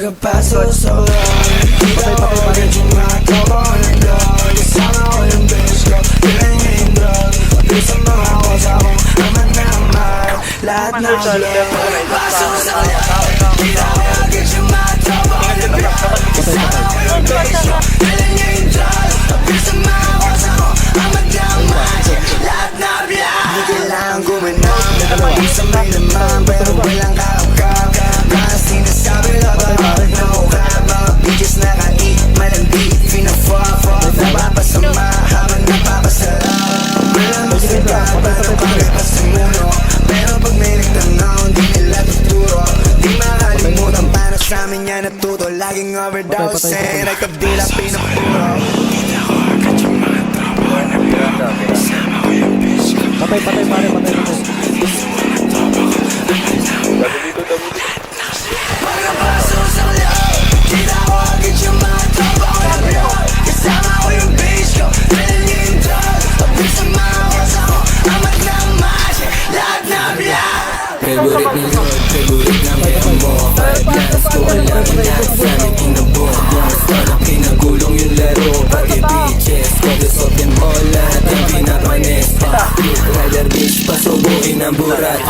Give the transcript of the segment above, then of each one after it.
Pagkapaso sa ulan, kita ko agad yung mga tropa ko ng vlog. Kasama ko yung bitch ko, piling yung drug. Pagkis ang mga kosa ko, amat na amat. Lahat na vlog. Pagkapaso sa ulan, kita ko agad yung mga tropa ko ng vlog. Kasama ko yung bitch ko, piling yung drug. Pagkis ang mga kosa ko, amat na amat. Lahat na vlog. Di kailangan gumanap, nakapagis ang may laman, pero walang kakap. Mga sinasabi lang bakit naukap. Mga bitches na kait, malandi, fina-fuck. Napapasama habang napapasarap. Walang musika, parang pagkapas ng muno. Pero pag may nagtanaw, di nila tuturo. Di makalimutan paano sa amin yan natuto. Laging overdose, nagkabdila pinapuro. Kita ko agad yung mga tropa na vlog. Kasama ko yung bitch ko. Patay, pare, patay. Pagkapaso sa ulan, kita ko agad yung mga tropa ko na vlog. Kasama ko yung bitch ko, piling yung drug. Pagkis ang mga kosa ko, amat na amat. Lahat na vlog. Favorite ni Lord, favorite na may amo. 5 lines ko alam na sa'min kinabot. Parang pinagulong yung laro. Pati bitches, kodesot din mo lahat yung pinapanis. Look rider bitch, pasubuin ang burat.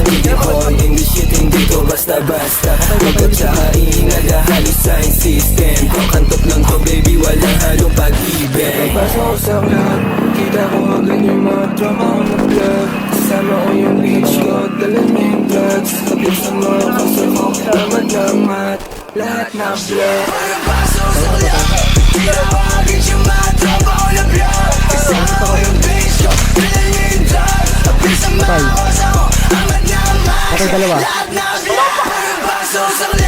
Hindi ko English shit, hindi ko basta-basta. Magod sa hain, nagahalos sa system. Kakantok lang to baby, walang halong pag-ibig. Pagpasok ko sa club, kita ko agad yung mga drama ko na vlog. Kasama ko yung bitch ko, dala niya yung drugs. Pagkis sa mga kaso ko, lamat lahat na vlog. Pagpasok sa club, kita ko agad yung mga drama ko na vlog. Kasama ko yung bitch ko, dala niya yung drugs. Pagkis sa mga kaso ko, amat na amat. Lahat na vlog. Pagpasok sa club.